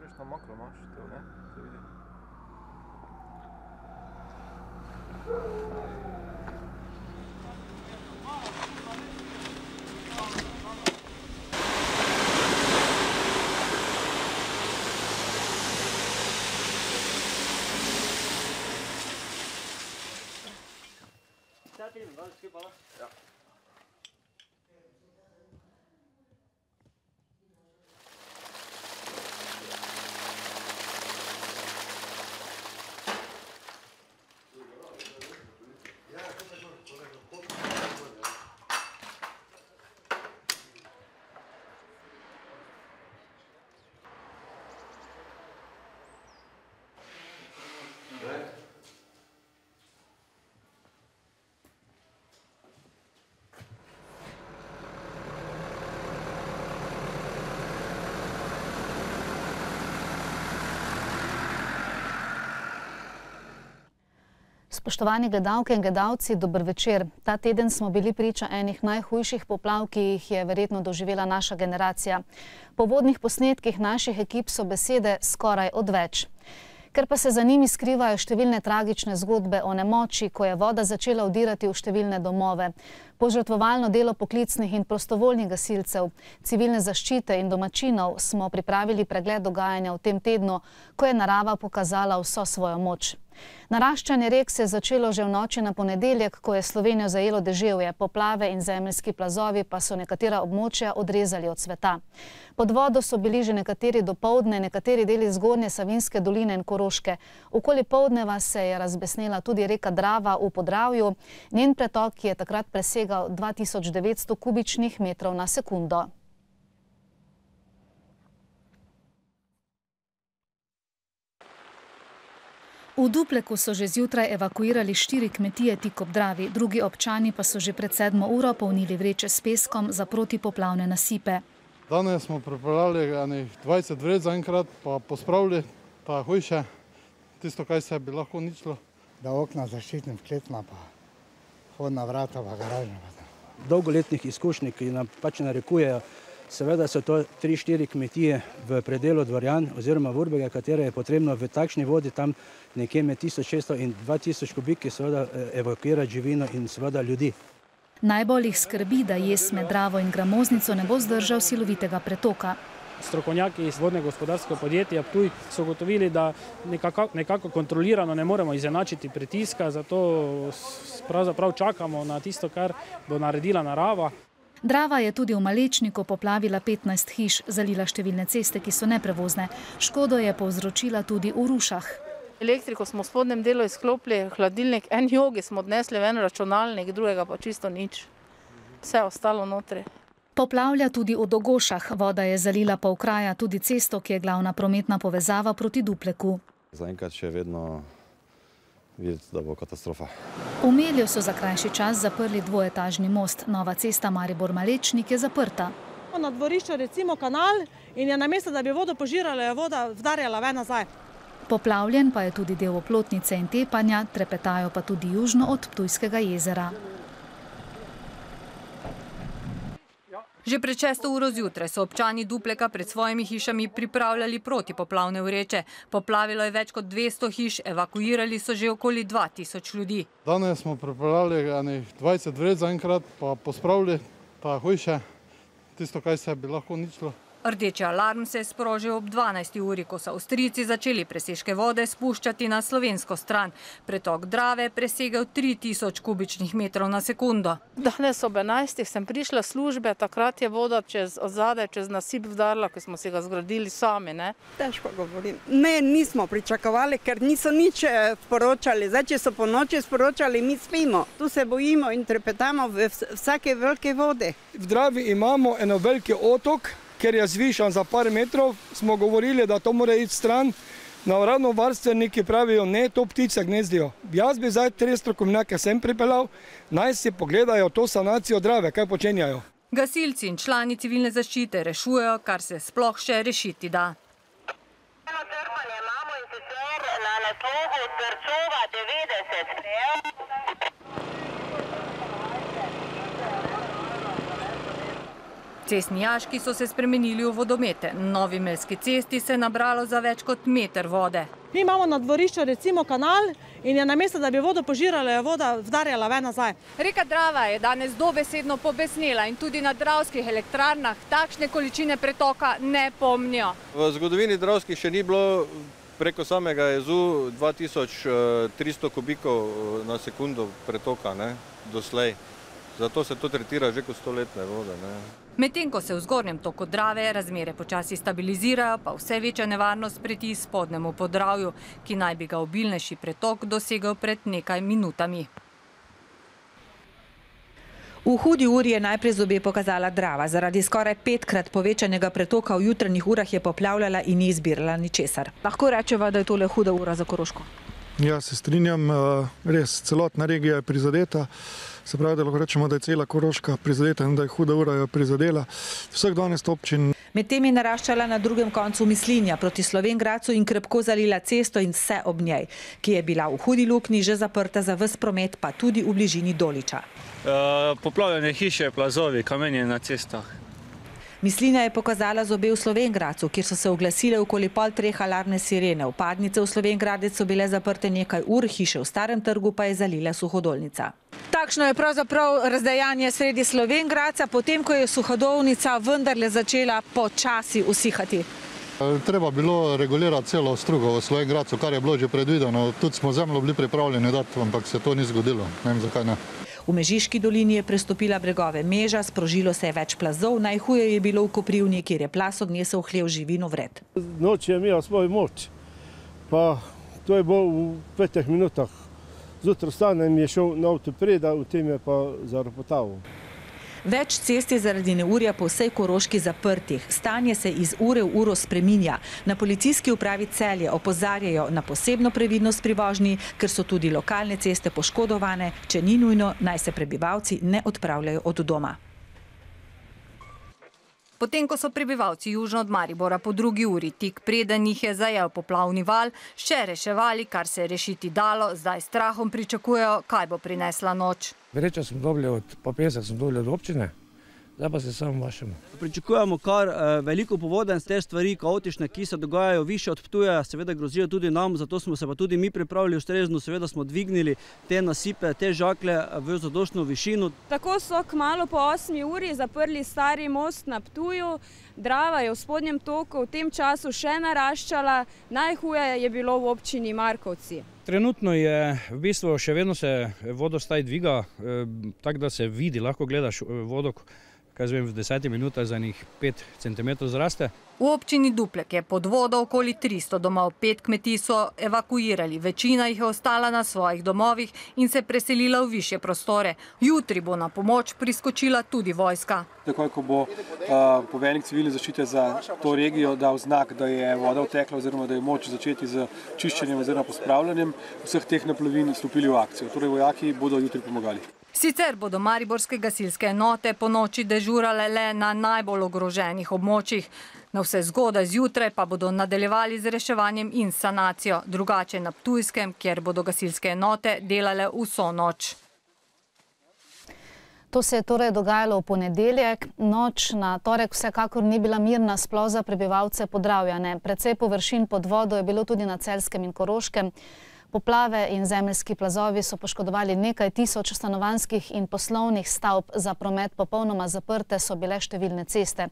Kakšno mokro imaš, to ne? Se vidi. Ja. Spoštovani gledalke in gledalci, dober večer. Ta teden smo bili priča enih najhujših poplav, ki jih je verjetno doživela naša generacija. Po vodnih posnetkih naših ekip so besede skoraj odveč. Ker pa se za njimi skrivajo številne tragične zgodbe o nemoči, ko je voda začela vdirati v številne domove, požrtvovalno delo poklicnih in prostovoljnih gasilcev, civilne zaščite in domačinov, smo pripravili pregled dogajanja v tem tednu, ko je narava pokazala vso svojo moč. Naraščanje rek se je začelo že v noči na ponedeljek, ko je Slovenijo zajelo deževje, poplave in zemeljski plazovi pa so nekatera območja odrezali od sveta. Pod vodo so bili že nekateri dopoldne, nekateri deli Zgornje Savinjske doline in Koroške. Okoli poldneva se je razbesnela tudi reka Drava v Podravju. Njen pretok je takrat presegal 2900 kubičnih metrov na sekundo. V Dupleku so že zjutraj evakuirali 4 kmetije tik ob Dravi, drugi občani pa so že pred 7 uro polnili vreče s peskom za protipoplavne nasipe. Danes smo pripeljali 20 vreč zaenkrat, pa pospravili ta hujše, tisto, kaj se bi lahko uničilo. Da okna zaščitim vkletna, pa hodna vrata, pa garažna. Dolgoletnih izkušnj, ki nam pač narekujejo, seveda so to 3-4 kmetije v predelu Dvorjan oziroma Vurbege, katere je potrebno v takšni vodi tam nekje med 1600 in 2000 kubiki seveda evakuirati živino in seveda ljudi. Najbolj jih skrbi, da jez med Dravo in Gramoznico ne bo zdržal silovitega pretoka. Strokovnjaki iz vodnega gospodarskega podjetja Ptuj so ugotovili, da nekako kontrolirano ne moremo izenačiti pritiska, zato pravzaprav čakamo na tisto, kar bo naredila narava. Drava je tudi v Malečniku poplavila 15 hiš, zalila številne ceste, ki so neprevozne. Škodo je povzročila tudi v Rušah. Elektriko smo v spodnjem delu izklopili, hladilnik, en jogi smo odnesli v en računalnik, drugega pa čisto nič. Vse ostalo notri. Poplavlja tudi v Dogošah. Voda je zalila pol kraja, tudi cesto, ki je glavna prometna povezava proti Dupleku. Zaenkrat še vedno videti, da bo katastrofa. V Melju so za krajši čas zaprli dvoetažni most. Nova cesta Maribor-Malečnik je zaprta. Na dvorišču recimo kanal in je namesto, da bi vodo požirala, je voda vdarjala ven nazaj. Poplavljen pa je tudi del Oplotnice in Tepanja, trepetajo pa tudi južno od Ptujskega jezera. Že pred 6. uro zjutraj so občani Dupleka pred svojimi hišami pripravljali protipoplavne vreče. Poplavilo je več kot 200 hiš, evakuirali so že okoli 2000 ljudi. Danes smo pripeljali 20 vreč zaenkrat, pa pospravili ta hujše, tisto, kaj se bi lahko uničilo. Rdeči alarm se je sprožil ob 12. uri, ko so Avstrijci začeli presežke vode spuščati na slovensko stran. Pretok Drave presegel 3000 kubičnih metrov na sekundo. Danes ob 11. sem prišla službe, takrat je voda od zadaj čez nasip vdarla, ki smo si ga zgradili sami. Težko govorim. Ne, nismo pričakovali, ker niso nič sporočali. Zdaj, če so po noči sporočali, mi spimo. Tu se bojimo in trepetamo v vsake velike vode. V Dravi imamo eno veliki otok, ker je zvišan za par metrov, smo govorili, da to mora iti stran. Naravovarstveniki pravijo, ne, to ptice gnezdijo. Jaz bi zdaj 3 strokovnjake sem pripeljal, naj si pogledajo to sanacijo Drave, kaj počenjajo. Gasilci in člani civilne zaščite rešujejo, kar se sploh še rešiti da. Eno črpanje imamo in sicer na naslovu Trčova 90. Cestni jaški so se spremenili v vodomete. Na Novi Melski cesti se je nabralo za več kot meter vode. Mi imamo na dvorišču recimo kanal in je namesto, da bi vodo požirala, je voda vdarjala ven nazaj. Reka Drava je danes dobesedno pobesnela in tudi na dravskih elektrarnah takšne količine pretoka ne pomnijo. V zgodovini dravskih še ni bilo preko samega jezu 2300 kubikov na sekundo pretoka doslej. Zato se to tretira že kot 100-letne vode. Medtem ko se v zgornjem toku Drave razmere počasi stabilizirajo, pa vse večja nevarnost preti spodnjemu Podravju, ki naj bi ga obilnejši pretok dosegel pred nekaj minutami. V hudi uri je najprej zobe pokazala Drava. Zaradi skoraj 5-krat povečanega pretoka v jutranjih urah je poplavljala in ni izbirala ničesar. Lahko rečeva, da je tole huda ura za Koroško? Ja, se strinjam, res celotna regija je prizadeta. Se pravi, da lahko rečemo, da je cela Koroška prizadeta in da je huda ura jo prizadela. Vseh 12 občin. Medtem je naraščala na drugem koncu Mislinja proti Slovenj Gradcu in krepko zalila cesto in vse ob njej, ki je bila v hudi luknji že zaprta za ves promet, pa tudi v bližini Doliča. Poplavljene hiše, plazovi, kamenje na cestah. Mislinja je pokazala zobe v Slovenj Gradcu, kjer so se oglasile okoli 2:30 alarmne sirene. Vpadnice v Slovenj Gradec so bile zaprte nekaj ur, hiše v Starem trgu pa je zalila suhodolnica. Takšno je pravzaprav razdejanje sredi Slovenj Gradca, potem ko je suhodolnica vendarle začela počasi usihati. Treba bilo regulirati celo strugo v Slovenj Gradcu, kar je bilo že predvideno. Tudi smo zemljo bili pripravljeni dati, ampak se to ni zgodilo. Ne vem, zakaj ne. V Mežiški dolini je prestopila bregove Meža, sprožilo se je več plazov, najhuje je bilo v Koprivni, kjer je plaz odnesel hlev živino vred. Noč je imel svoj moč, pa to je bilo v 5 minutah. Zjutraj vstanem je šel na avto preda, v tem je pa zaropotal. Več cest je zaradi neurja po vsej Koroški zaprtih. Stanje se iz ure v uro spreminja. Na policijski upravi Celje opozarjajo na posebno previdnost pri vožnji, ker so tudi lokalne ceste poškodovane, če ni nujno, naj se prebivalci ne odpravljajo od doma. Potem, ko so prebivalci južno od Maribora po 2. uri tik preden jih je zajel poplavni val, še reševali, kar se je rešiti dalo, zdaj strahom pričakujejo, kaj bo prinesla noč. Vreča sem dobili po 50 sem dobili od občine, zdaj pa se samo vašemu. Pričakujemo kar veliko povodenj, te stvari kaotične, ki se dogajajo više od Ptuja, seveda grozijo tudi nam, zato smo se pa tudi mi pripravili ustrezno, seveda smo dvignili te nasipe, te žaklje v zadoštno višino. Tako so kmalu po 8. uri zaprli stari most na Ptuju, Drava je v spodnjem toku v tem času še naraščala, najhuje je bilo v občini Markovci. Trenutno je v bistvu še vedno se vodostaj dviga, tako da se vidi, lahko gledaš vodo, v 10 minutah za njih 5 cm zraste. V občini Duplek je pod vodo okoli 300 domov, 5 kmetij so evakuirali, večina jih je ostala na svojih domovih in se preselila v višje prostore. Jutri bo na pomoč priskočila tudi vojska. Takoj, ko bo poveljnik civilne zaščite za to regijo dal znak, da je voda vtekla oziroma da je moč začeti z čiščenjem oziroma pospravljanjem vseh teh naplavin, stopili v akcijo. Torej vojaki bodo jutri pomagali. Sicer bodo mariborske gasilske enote po noči dežurale le na najbolj ogroženih območjih. Na vse zgodaj zjutraj pa bodo nadaljevali z reševanjem in sanacijo, drugače na Ptujskem, kjer bodo gasilske enote delale vso noč. To se je torej dogajalo v ponedeljek. Noč na torek vsekakor ni bila mirna, sploh za prebivalce Podravja. Precej površin pod vodo je bilo tudi na Celjskem in Koroškem. Poplave in zemeljski plazovi so poškodovali nekaj tisoč stanovanjskih in poslovnih stavb, za promet popolnoma zaprte so bile številne ceste.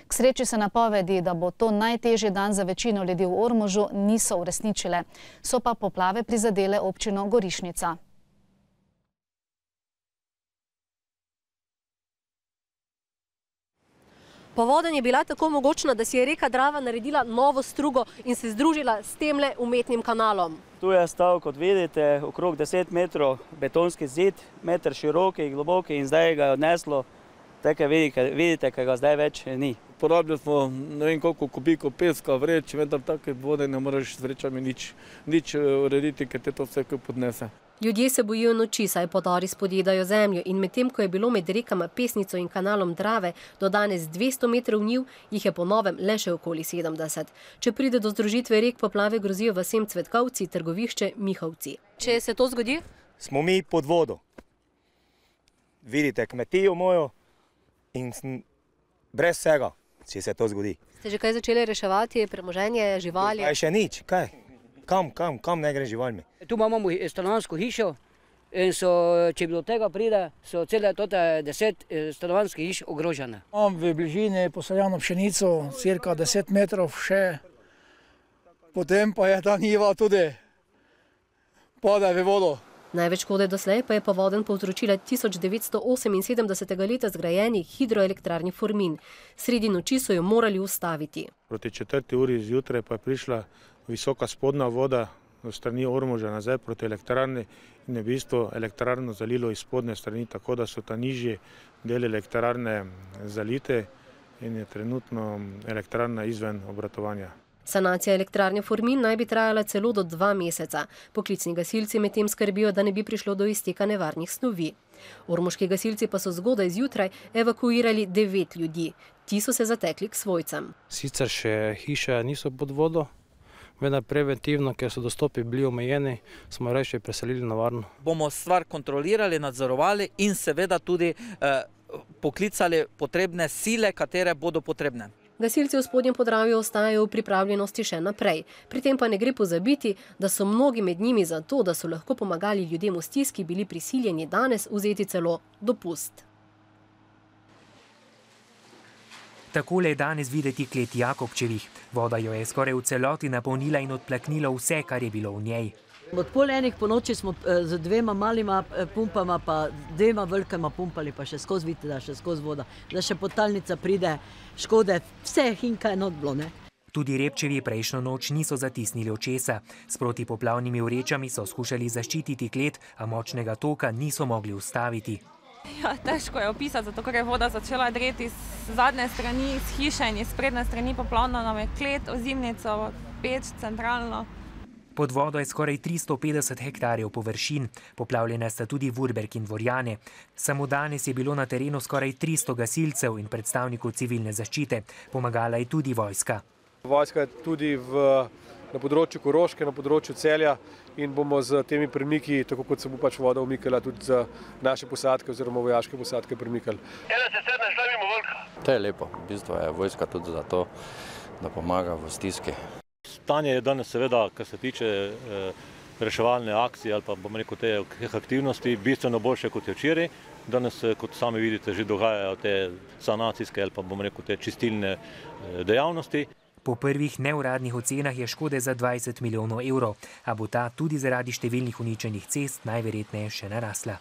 K sreči se napovedi, da bo to najtežji dan za večino ljudi v Ormožu, niso uresničile. So pa poplave prizadele občino Gorišnica. Povodenj je bila tako mogočna, da si je reka Drava naredila novo strugo in se združila s temle umetnim kanalom. Tu je stal, kot vidite, okrog 10 metrov betonski zid, meter široki in globoki in zdaj ga je odneslo, tako vidite, kaj ga zdaj več ni. Porabili smo ne vem koliko kubikov peska, vreč, vendar take vode ne moreš z vrečami nič urediti, ker te to vse podnese. Ljudje se bojijo noči, saj podori spodjedajo zemljo in medtem, ko je bilo med rekama Pesnico in kanalom Drave do danes 200 metrov njiv, jih je po novem le še okoli 70. Če pride do združitve rek, poplave grozijo vasem Cvetkovci, Trgovišče, Mihovci. Če se to zgodi? Smo mi pod vodo. Vidite kmetijo mojo in brez vsega, če se to zgodi. Ste že kaj začeli reševati, premoženje, živali? Še nič, kaj? Kam ne gre živalmi? Tu imamo stanovanjsko hišo in če do tega pride, so cele 10 stanovanjskih hiš ogrožene. Imam v bližini posajano pšenico, cirka 10 metrov še, potem pa je ta njiva tudi pade v vodo. Največ škode doslej pa je povodenj povzročila 1978. leta zgrajeni hidroelektrarni Formin. Sredi noči so jo morali ustaviti. Proti 4. uri zjutraj pa je prišla visoka spodnja voda v strani Ormoža nazaj proti elektrarni in je v bistvu elektrarno zalilo iz spodnje strani, tako da so ta nižji del elektrarne zalite in je trenutno elektrarna izven obratovanja. Sanacija elektrarne Formin naj bi trajala celo do 2 meseca. Poklicni gasilci medtem skrbijo, da ne bi prišlo do izteka nevarnih snovi. Ormoški gasilci pa so zgodaj zjutraj evakuirali 9 ljudi. Ti so se zatekli k svojcem. Sicer še hiše niso pod vodo, vendar preventivno, ker so dostopi bili omejeni, smo raje preselili na varno. Bomo stvar kontrolirali, nadzorovali in seveda tudi poklicali potrebne sile, katere bodo potrebne. Gasilci v Spodnjem Podravju ostajajo v pripravljenosti še naprej. Pri tem pa ne gre pozabiti, da so mnogi med njimi zato, da so lahko pomagali ljudem v stiski, bili prisiljeni danes vzeti celo dopust. Takole je danes videti klet Jakobčevih. Voda jo je skoraj v celoti napolnila in odplaknila vse, kar je bilo v njej. Od pol enih po noči smo z 2 malima pumpama pa 2 velikima pumpali, pa še skozi vidite, da še skozi voda. Da še potalnica pride, škode, vse hinka je not bilo, ne? Tudi Repčevi prejšnjo noč niso zatisnili očesa. S protipoplavnimi vrečami so skušali zaščititi klet, a močnega toka niso mogli ustaviti. Ja, težko je opisati, zato ker je voda začela dreti z zadnje strani, z hiše in iz sprednje strani poplavno nam je klet, ozimnico, peč, centralno. Pod vodo je skoraj 350 hektarjev površin, poplavljene sta tudi Vurberk in Dvorjane. Samo danes je bilo na terenu skoraj 300 gasilcev in predstavnikov civilne zaščite. Pomagala je tudi vojska. Vojska je tudi na področju Koroške, na področju Celja in bomo z temi premiki, tako kot se bo pač voda umikala, tudi za naše posadke oziroma vojaške posadke premikali. To je lepo, v bistvu je vojska tudi za to, da pomaga v stiski. Stanje je danes seveda, kar se tiče reševalne akcije ali pa bomo rekel teh aktivnosti, bistveno boljše kot je včeraj. Danes, kot sami vidite, že dogajajo te sanacijske ali pa bomo rekel te čistilne dejavnosti. Po prvih neuradnih ocenah je škode za 20 milijonov evrov, a bo ta tudi zaradi številnih uničenih cest najverjetneje še narasla.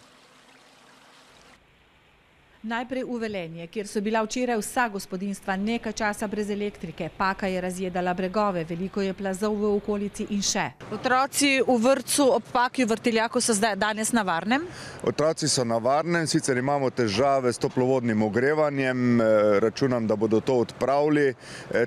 Najprej v Velenje, kjer so bila včeraj vsa gospodinjstva nekaj časa brez elektrike. Paka je razjedala bregove, veliko je plazov v okolici in še. Otroci v vrtcu ob Paki v Vrtiljaku so danes na varnem? Otroci so na varnem, sicer imamo težave s toplovodnim ogrevanjem, računam, da bodo to odpravili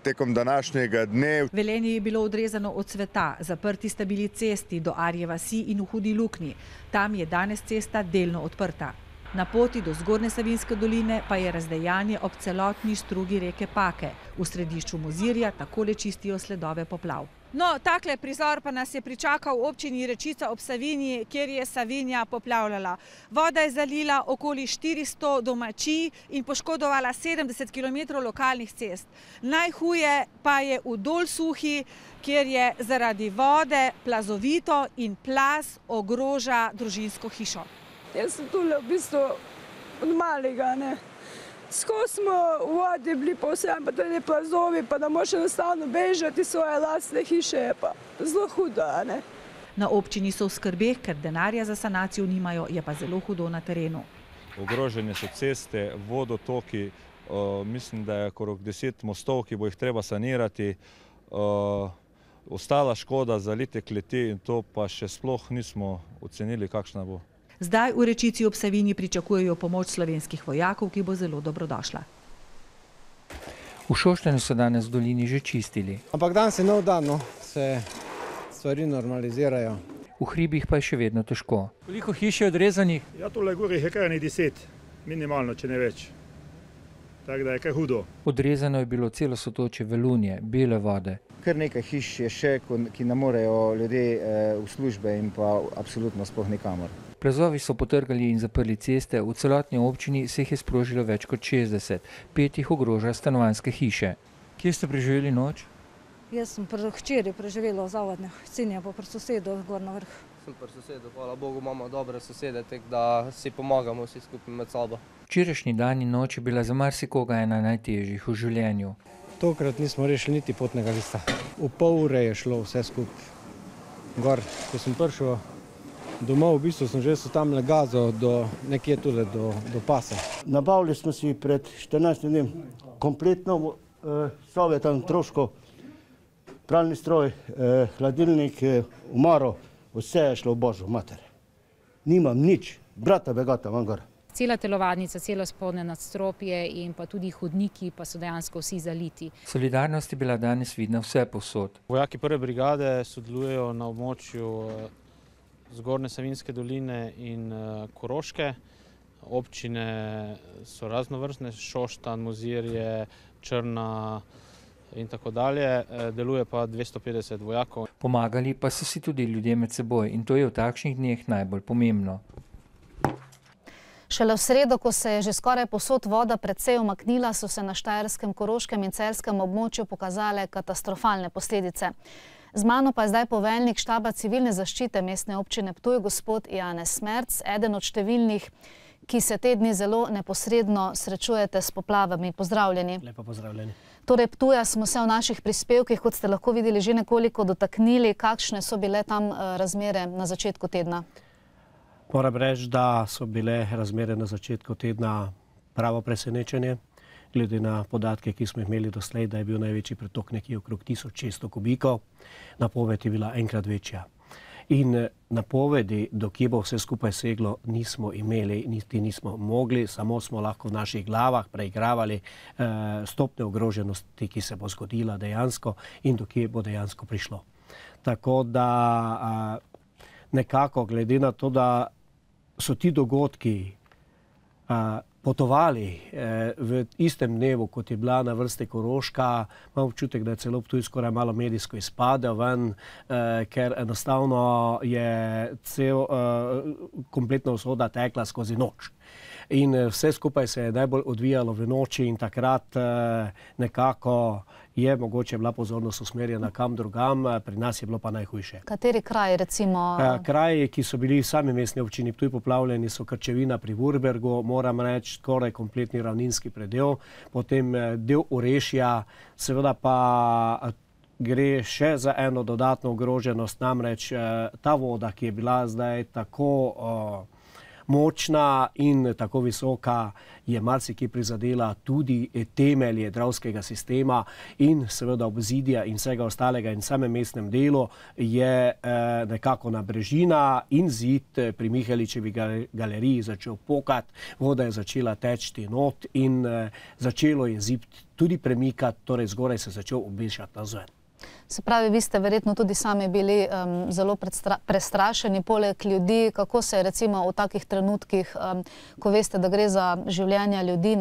tekom današnjega dne. Velenje je bilo odrezano od sveta, zaprti sta bili cesti do Arje vasi in v Hudi Luknji. Tam je danes cesta delno odprta. Na poti do Zgornje Savinjske doline pa je razdejanje ob celotni strugi reke Pake. V središču Mozirja takole čistijo sledove poplav. No, takle prizor pa nas je pričakal v občini Rečica ob Savinji, kjer je Savinja poplavljala. Voda je zalila okoli 400 domačij in poškodovala 70 km lokalnih cest. Najhuje pa je v Dol Suhi, kjer je zaradi vode plazovito in plaz ogroža družinsko hišo. Jaz sem tule v bistvu od malega, ne. Skozi smo v vodi bili pa vsem, pa tudi plazovi, pa da moš enostavno bežati svoje lastne hiše, je pa zelo hudo, ne. Na občini so v skrbeh, ker denarja za sanacijo nimajo, je pa zelo hudo na terenu. Ogrožene so ceste, vodotoki, mislim, da je okrog 10 mostov, ki bo jih treba sanirati. Ostala škoda za lite kleti in to pa še sploh nismo ocenili, kakšna bo. Zdaj v Rečici ob Savinji pričakujejo pomoč slovenskih vojakov, ki bo zelo dobrodošla. V Šoštanju so danes v dolini že čistili. Ampak danes je nov dan, se stvari normalizirajo. V hribih pa je še vedno težko. Koliko hiš je odrezanih? Ja, tole gori je kar 10, minimalno, če ne več. Tako da je kaj hudo. Odrezano je bilo celo Sotočje, Velunje, Bele Vode. Kar nekaj hiš je še, ki ne morejo ljudje v službe in pa absolutno sploh nikamor. Plazovi so potrgali in zaprli ceste, v celotni občini se jih je sprožilo več kot 60, 5 jih ogroža stanovanjske hiše. Kje ste preživeli noč? Jaz sem pri hčeri preživela v Zavodnjah, sin je pa pri sosedu gor na vrh. Sem pri sosedu, hvala Bogu, imamo dobre sosede, tako da si pomagamo vsi skupaj med sabo. Včerajšnji dan in noč je bila za marsikoga ena najtežjih v življenju. Tokrat nismo rešili niti potnega lista. V pol ure je šlo vse skupaj gor. Ko sem prišel domov, v bistvu sem že tam legazil nekje tudi do pasa. Nabavili smo si pred 14 dnem kompletno sobe, tam troško, pralni stroj, hladilnik, umaro, vse je šlo v božjo mater. Nimam nič, brata begata vam gor. Cela telovadnica, celo spodnje nadstropje in pa tudi hodniki pa so dejansko vsi zaliti. Solidarnost je bila danes vidna vse povsod. Vojaki prve brigade sodelujejo na območju Zgornje Savinjske doline in Koroške. Občine so raznovrstne, Šoštanj, Mozirje, Črna in tako dalje. Deluje pa 250 vojakov. Pomagali pa so si tudi ljudje med seboj in to je v takšnih dneh najbolj pomembno. Šele v sredo, ko se je že skoraj povsod voda precej umaknila, so se na štajerskem, koroškem in celjskem območju pokazale katastrofalne posledice. Z mano pa je zdaj poveljnik štaba civilne zaščite mestne občine Ptuj, gospod Janez Smerc, eden od številnih, ki se te dni zelo neposredno srečujete s poplavami. Pozdravljeni. Lepo pozdravljeni. Torej, Ptuja smo se v naših prispevkih, kot ste lahko videli, že nekoliko dotaknili. Kakšne so bile tam razmere na začetku tedna? Moram reči, da so bile razmere na začetku tedna pravo presenečenje. Glede na podatke, ki smo imeli doslej, da je bil največji pretok nekje okrog 1600 kubikov, napoved je bila enkrat večja. In napovedi, do kje bo vse skupaj seglo, nismo imeli, niti nismo mogli, samo smo lahko v naših glavah preigravali stopnjo ogroženosti, ki se bo zgodila dejansko in do kje bo dejansko prišlo. Tako da nekako glede na to, da so ti dogodki potovali v istem dnevu, kot je bila na vrste Koroška, imam občutek, da je celo Ptuj skoraj malo medijsko izpadel ven, ker enostavno je kompletna usoda tekla skozi noč. In vse skupaj se je najbolj odvijalo v noči in takrat nekako je mogoče bila pozornost usmerjena kam drugam, pri nas je bilo pa najhujše. Kateri kraj recimo? Kraji, ki so bili v sami mestni občini Ptuj poplavljeni, so Krčevina pri Vurbergu, moram reči, skoraj kompletni ravninski predel, potem del Orešja, seveda pa gre še za eno dodatno ogroženost, namreč ta voda, ki je bila zdaj tako močna in tako visoka, je marsikje prizadela tudi temelje dravskega sistema in seveda obzidja in vsega ostalega in samem mestnem delu je nekako nabrežina in zid pri Miheličevi galeriji začel pokati, voda je začela teči not in začelo je zid tudi premikati, torej zgoraj se začel obešati navzven. Se pravi, vi ste verjetno tudi sami bili zelo prestrašeni poleg ljudi. Kako se je recimo v takih trenutkih, ko veste, da gre za življenja ljudi,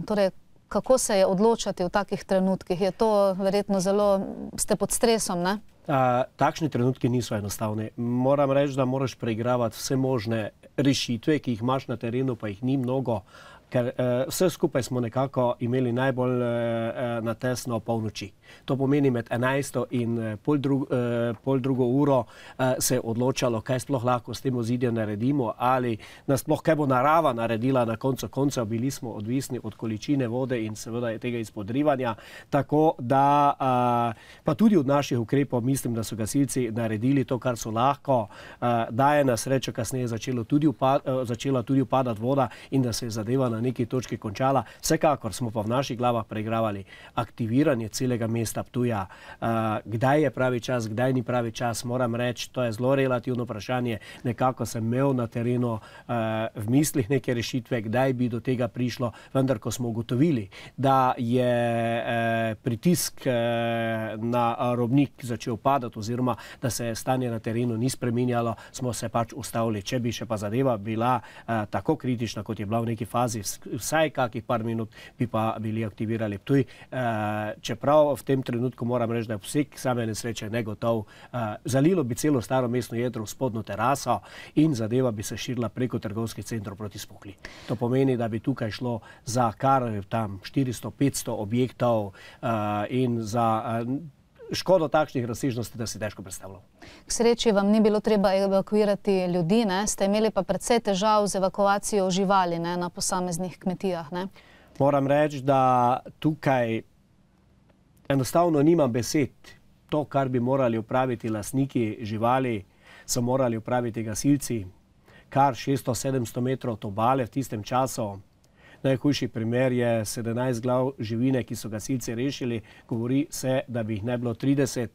torej kako se je odločati v takih trenutkih? Je to verjetno zelo, ste pod stresom, ne? Takšni trenutki niso enostavni. Moram reči, da moraš preigravati vse možne rešitve, ki jih imaš na terenu, pa jih ni mnogo. Ker vse skupaj smo nekako imeli najbolj natesno polnoči. To pomeni med 11. in pol drugo uro se je odločalo, kaj sploh lahko s tem ozidjem naredimo ali nasploh kaj bo narava naredila na koncu koncev. Bili smo odvisni od količine vode in seveda tega izpodrivanja. Tako da pa tudi od naših ukrepov mislim, da so gasilci naredili to, kar so lahko. Da je na srečo kasneje začela tudi upadati voda in da se je zadeva na neki točki končala. Vsekakor smo pa v naših glavah preigravali aktiviranje celega mesta Ptuja. Kdaj je pravi čas, kdaj ni pravi čas, moram reči, to je zelo relativno vprašanje. Nekako sem imel na terenu v mislih neke rešitve, kdaj bi do tega prišlo, vendar ko smo ugotovili, da je pritisk na robnik začel padati oziroma da se stanje na terenu ni spreminjalo, smo se pač ustavili. Če bi še pa zadeva bila tako kritična, kot je bila v neki fazi, vsaj kakih par minut bi pa bili aktivirali Ptuj. Čeprav v tem trenutku moram reči, da je obseg same nesreče negotov. Zalilo bi celo staro mestno jedro v spodnjo teraso in zadeva bi se širila preko trgovskih centrov proti Smokli. To pomeni, da bi tukaj šlo za kar tam 400-500 objektov in za škodo takšnih razsežnosti, da si težko predstavljamo. K sreči vam ni bilo treba evakuirati ljudi, ne? Ste imeli pa precej težav z evakuacijo živali, ne? Na posameznih kmetijah. Ne? Moram reči, da tukaj enostavno nimam besed. To, kar bi morali opraviti lastniki živali, so morali opraviti gasilci. Kar 600-700 metrov od obale v tistem času. Najhujši primer je 17 glav živine, ki so gasilci rešili. Govori se, da bi jih ne bilo 30.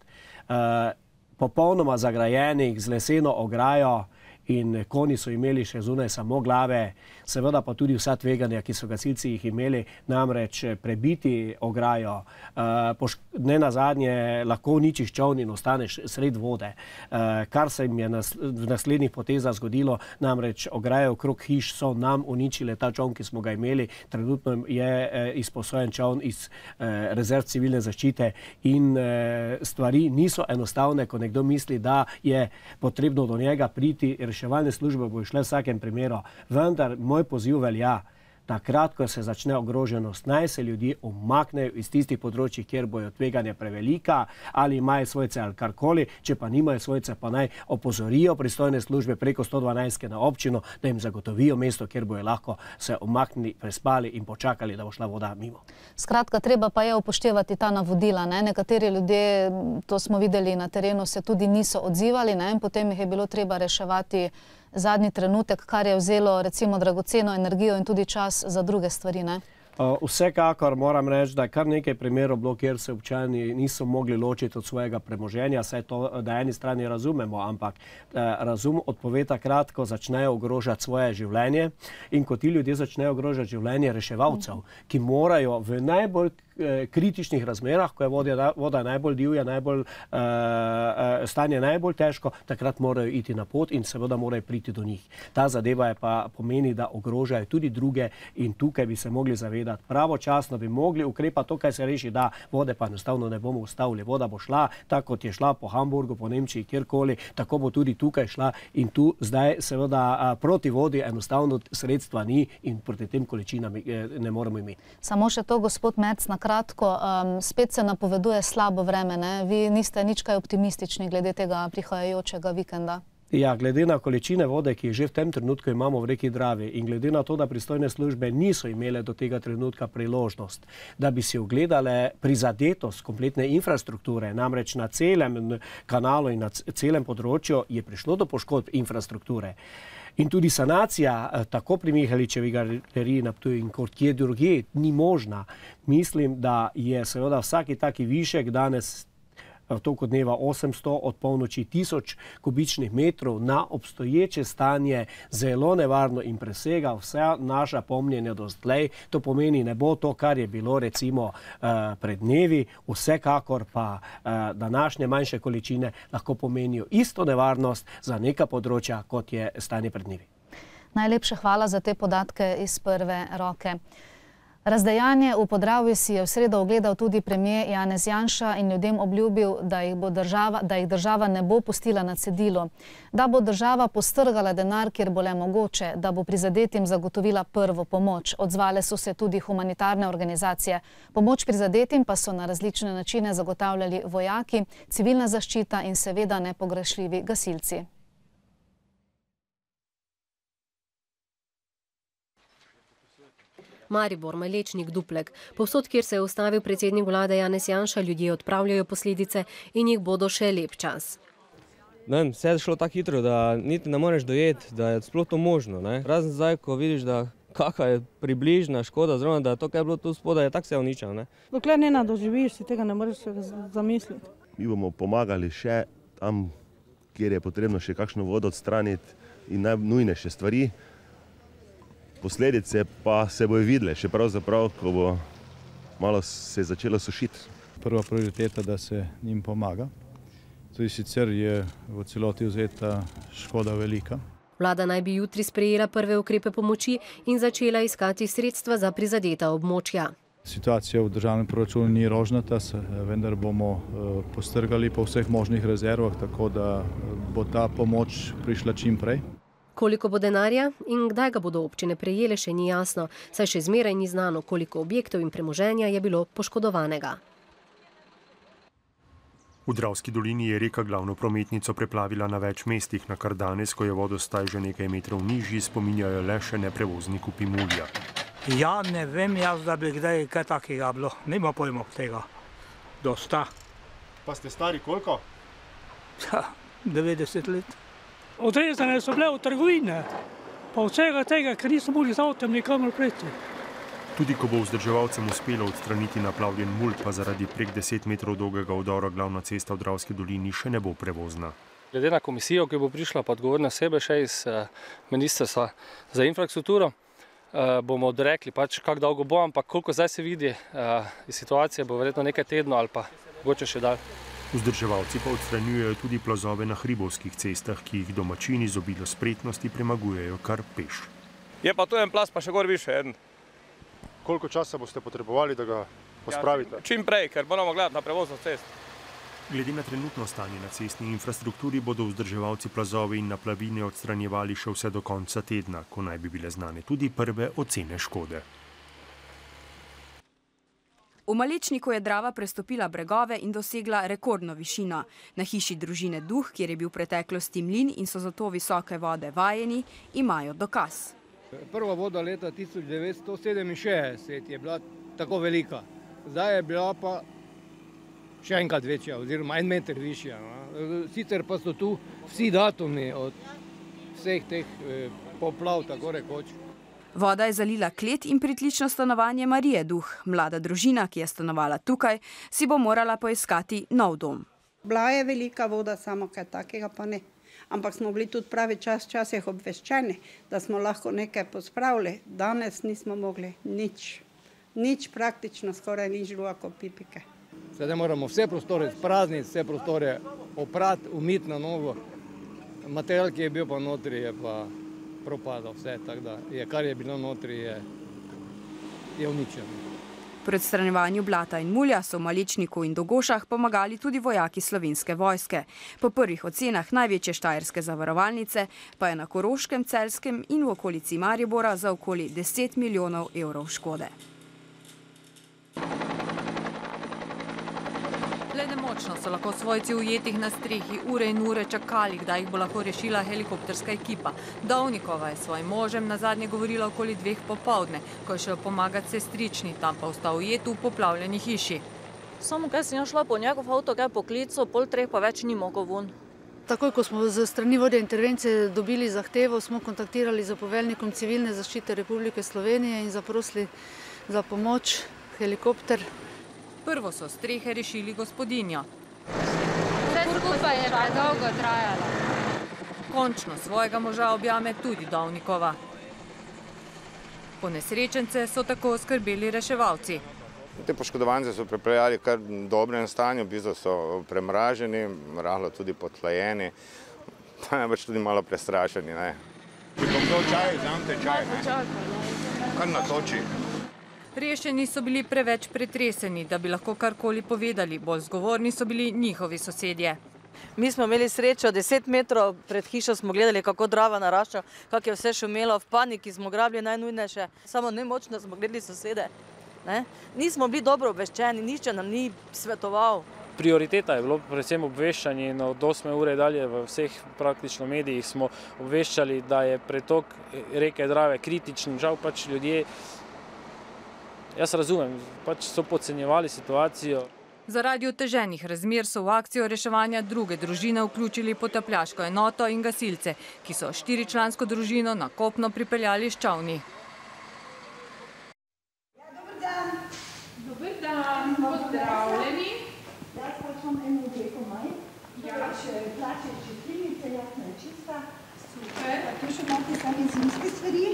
Popolnoma zagrajenih z leseno ograjo in konji so imeli še zunaj samo glave. Seveda pa tudi vsa tveganja, ki so gasilci jih imeli, namreč prebiti ograjo. Ne nazadnje lahko uničiš čoln in ostaneš sred vode. Kar se jim je v naslednjih potezah zgodilo, namreč ograje okrog hiš so nam uničile ta čoln, ki smo ga imeli. Trenutno je izposojen čoln iz rezerv civilne zaščite in stvari niso enostavne, ko nekdo misli, da je potrebno do njega priti. Reševalne službe bo šle v vsakem primeru, vendar moj poziv velja, takrat, ko se začne ogroženost, naj se ljudje umaknejo iz tistih področjih, kjer bojo tveganja prevelika, ali imajo svojce ali karkoli, če pa nimajo svojce, pa naj opozorijo pristojne službe preko 112 na občino, da jim zagotovijo mesto, kjer bojo lahko se umaknili, prespali in počakali, da bo šla voda mimo. Skratka, treba pa je upoštevati ta navodila, ne? Nekateri ljudje, to smo videli na terenu, se tudi niso odzivali, ne? In potem jih je bilo treba reševati zadnji trenutek, kar je vzelo recimo dragoceno energijo in tudi čas za druge stvari, ne? Vsekakor moram reči, da je kar nekaj primerov bilo, kjer se občani niso mogli ločiti od svojega premoženja, saj to na eni strani razumemo, ampak razum odpove takrat, ko začnejo ogrožati svoje življenje in ko ti ljudje začnejo ogrožati življenje reševalcev, ki morajo v najbolj kritičnih razmerah, ko je voda najbolj divja, stanje najbolj težko, takrat morajo iti na pot in seveda morajo priti do njih. Ta zadeva je pa pomeni, da ogrožajo tudi druge in tukaj bi se mogli zavedati. Pravočasno bi mogli ukrepati to, kaj se reši, da vode pa enostavno ne bomo ustavili. Voda bo šla, tako kot je šla po Hamburgu, po Nemčiji, kjerkoli, tako bo tudi tukaj šla in tu zdaj seveda proti vodi enostavno sredstva ni in proti tem količinam ne moremo imeti. Samo še to, gospod Merc, na kratko, spet se napoveduje slabo vreme, ne? Vi niste nič kaj optimistični glede tega prihajajočega vikenda? Ja, glede na količine vode, ki jih že v tem trenutku imamo v reki Dravi in glede na to, da pristojne službe niso imele do tega trenutka priložnost, da bi si ogledale prizadetost kompletne infrastrukture, namreč na celem kanalu in na celem področju je prišlo do poškodb infrastrukture. In tudi sanacija tako pri Mihaličevi galeriji na Ptuju in kot kje drugje ni možna. Mislim, da je seveda vsaki taki višek danes v toku dneva 800, od polnoči 1000 kubičnih metrov na obstoječe stanje zelo nevarno in presega vsa naša pomnjenja doslej. To pomeni, ne bo to, kar je bilo recimo pred dnevi, vsekakor pa današnje manjše količine lahko pomenijo isto nevarnost za neka področja, kot je stanje pred dnevi. Najlepše hvala za te podatke iz prve roke. Razdejanje v Podravju si je v sredo ogledal tudi premier Janez Janša in ljudem obljubil, da jih država ne bo pustila na cedilu, da bo država postrgala denar, kjer bo le mogoče, da bo prizadetim zagotovila prvo pomoč. Odzvale so se tudi humanitarne organizacije. Pomoč prizadetim pa so na različne načine zagotavljali vojaki, civilna zaščita in seveda nepogrešljivi gasilci. Maribor, Malečnik, Duplek. Povsod, kjer se je ustavil predsednik vlade Janez Janša, ljudje odpravljajo posledice in jih bodo še lep čas. Vse je šlo tako hitro, da niti ne moreš dojeti, da je sploh to možno. Razen zdaj, ko vidiš, da kakva je približna škoda, oziroma da to, kaj je bilo tu spodaj, je tako se uničilo. Dokler ne doživiš, si tega ne moreš zamisliti. Mi bomo pomagali še tam, kjer je potrebno še kakšno vodo odstraniti in najnujnejše stvari. Posledice pa se bojo videle, še pravzaprav, ko bo malo se začelo sušiti. Prva prioriteta, da se njim pomaga. Tudi sicer je v celoti vzeta škoda velika. Vlada naj bi jutri sprejela prve ukrepe pomoči in začela iskati sredstva za prizadeta območja. Situacija v državnem proračunu ni rožnata, vendar bomo postrgali po vseh možnih rezervah, tako da bo ta pomoč prišla čim prej. Koliko bo denarja in kdaj ga bodo občine prejele, še ni jasno, saj še zmeraj ni znano, koliko objektov in premoženja je bilo poškodovanega. V Dravski dolini je reka glavno prometnico preplavila na več mestih, na kar danes, ko je vodostaj že nekaj metrov nižji, spominjajo le še neprevozni kupi mulja. Ja, ne vem jaz, da bi kdaj kaj takega bilo. Nima pojma tega. Dosta. Pa ste stari koliko? 90 let. Odrezane so bile od trgovine, pa vsega tega, ker nismo mogli z avtom nikamor priti. Tudi ko bo vzdrževalcem uspelo odstraniti naplavljen mulj, pa zaradi prek 10 metrov dolgega vdora glavna cesta v Dravski dolini še ne bo prevozna. Glede na komisijo, ki bo prišla, pa odgovorna osebe še iz Ministrstva za infrastrukturo, bomo odrekli, kako dolgo bo, ampak koliko zdaj se vidi iz situacije, bo verjetno nekaj tednov ali pa mogoče še dalj. Vzdrževalci pa odstranjujejo tudi plazove na hribovskih cestah, ki jih domačini z obilo spretnosti premagujejo kar peš. Je pa to en plaz, pa še gor više eden. Koliko časa boste potrebovali, da ga pospravite? Čim prej, ker moramo gledati na prevozno cesto. Glede na trenutno stanje na cestni infrastrukturi bodo vzdrževalci plazove in naplavine odstranjevali še vse do konca tedna, ko naj bi bile znane tudi prve ocene škode. V Malečniku je Drava prestopila bregove in dosegla rekordno višino. Na hiši družine Duh, kjer je bil v preteklosti mlin in so zato visoke vode vajeni, imajo dokaz. Prva voda leta 1967 je bila tako velika. Zdaj je bila pa še enkrat večja, oziroma 1 meter višja. Sicer pa so tu vsi datumi od vseh teh poplav, tako rekoč. Voda je zalila klet in pritlično stanovanje Marije Duh. Mlada družina, ki je stanovala tukaj, si bo morala poiskati nov dom. Bila je velika voda, samo kaj takega pa ne. Ampak smo bili tudi pravi časih obveščeni, da smo lahko nekaj pospravili. Danes nismo mogli nič. Nič praktično, skoraj nič bilo ako pipike. Sedaj moramo vse prostore sprazniti, vse prostore oprati, umiti na novo. Material, ki je bil pa notri, je pa propadal vse, tako da kar je bilo notri, je uničeno. Pri odstranjevanju blata in mulja so v Malečniku in Dogošah pomagali tudi vojaki Slovenske vojske. Po prvih ocenah največje štajerske zavarovalnice pa je na Koroškem, Celjskem in v okolici Maribora za okoli 10 milijonov evrov škode. Le nemočno so lahko svojci ujetih na strehi ure in ure čakali, kdaj jih bo lahko rešila helikopterska ekipa. Dovnikova je svojim možem nazadnje govorila okoli 2 popoldne, ko je šel pomagati sestrični, tam pa ostal ujet v poplavljeni hiši. Samo kaj sem šla po njegov avto, kaj poklical, pol 3 pa več ni mogel ven. Takoj, ko smo z strani vodje intervencije dobili zahtevo, smo kontaktirali z poveljnikom Civilne zaščite Republike Slovenije in zaprosili za pomoč, helikopter. Prvo so strehe rešili gospodinjo. Vse skupaj je predolgo trajalo. Končno svojega moža objame tudi Dovnikova. Ponesrečence so tako skrbeli reševalci. Te poškodovance so pripeljali kar v dobrem stanju, v bistvu so premraženi, rahlo tudi podhlajeni, najbrž tudi malo prestrašeni. Bi bom dal čaj, vzamete čaj, kar natoči. Rešeni so bili preveč pretreseni, da bi lahko karkoli povedali, bolj zgovorni so bili njihovi sosedje. Mi smo imeli srečo, 10 metrov pred hišo smo gledali, kako Drava narašča, kako je vse šumelo, v paniki smo grabili najnujnejše, samo nemočno smo gledali sosede. Nismo bili dobro obveščeni, nišče nam ni svetoval. Prioriteta je bilo predvsem obveščanje in od 8 ure dalje v vseh praktično medijih smo obveščali, da je pretok reke Drave kritičen, žal pač ljudje. Jaz razumem, pač so podcenjevali situacijo. Zaradi oteženih razmer so v akcijo reševanja druge družine vključili potapljaško enoto in gasilce, ki so 4-člansko družino na kopno pripeljali s čavni. Dober dan. Dober dan, pozdravljeni. Jaz počnem eno obleko manj. Ja, še plače četrinice, jasna je čista. Super. Tu še imate same zimske stvari.